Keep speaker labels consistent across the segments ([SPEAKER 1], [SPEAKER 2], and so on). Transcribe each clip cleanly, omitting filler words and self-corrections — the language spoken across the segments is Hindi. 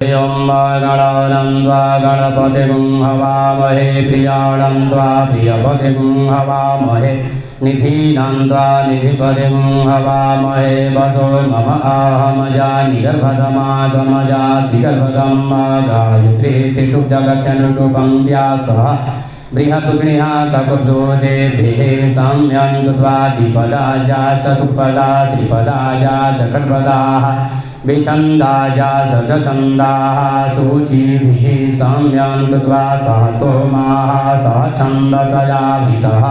[SPEAKER 1] ॐ गणानं त्वा गणपतिं हवामहे प्रियाणं त्वा प्रियपतिं हवामहे निधीनां त्वा निधिपतिं हवामहे वसो मम आहमजा निगर्भतमात्मजासि गर्भतं गायत्री त्रिटुजगत्यनुटुपं व्यासः बृहत्तुत्रिहा ककुब्जोजेभिः साम्यं त्वा द्विपदा जा चतुष्पदा त्रिपदा जा चतुर्पदाः विछन्दाजा सचछन्दाः सूचिभिः साम्यं त्वा सहस्तोमाः सह छन्दसयाभितः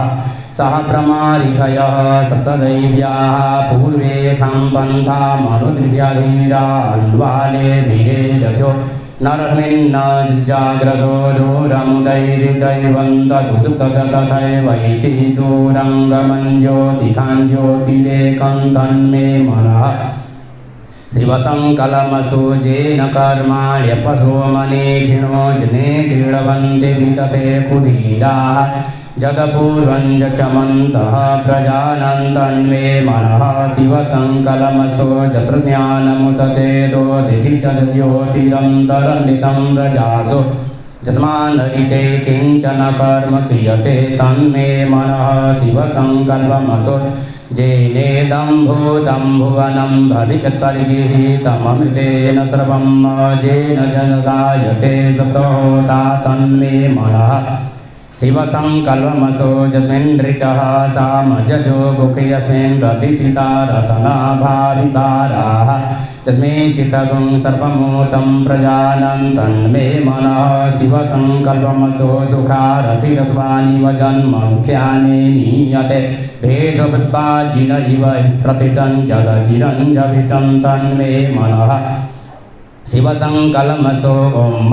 [SPEAKER 1] सह प्रमारिषयः सप्तदैव्याः पूर्वेखं पन्थामनुदृश्यधीरा अन्वालेभिरे रथो नरमिन्न जाग्रतो दूरमुदैर्दैवन्तसुप्तशतथैवैति दूरं गमन् ज्योतिरेकं तन्मे मनः शिवसङ्कलमस्तु येन कर्माण्यपसो मनीषिणो जने क्रीडवन्ति वितते कुधीराः जगपूर्वं चमन्तः प्रजानं तन्मे मनः शिवसङ्कलमस्तु च प्रज्ञानमुत चेतो दितिशज्योतिरन्तरनितं प्रजासु यस्मान्नरिते किञ्चन कर्म क्रियते तन्मे मनः शिवसङ्कल्पमस्तु जेनेदं भूतं भुवनं भविष्यत्परिगृहीतममृतेन सर्वं जेन जनदायते सतोता तन्मे मनः शिवसङ्कल्पमसो यस्मिन् ऋचः सामजो गुखे यस्मिन् प्रतिचिता रतनाभारिभाराः तस्मै चित्तगुं सर्वमूतं प्रजानं तन्मे मनः शिवसङ्कल्पमसो सुखारथिरस्वानिव जन्ममुख्यानि नीयते भेदवद्वाजिन इव प्रतितं जगजिरञ्जभितं तन्मे मनः शिवसङ्कल्पमसो ॐ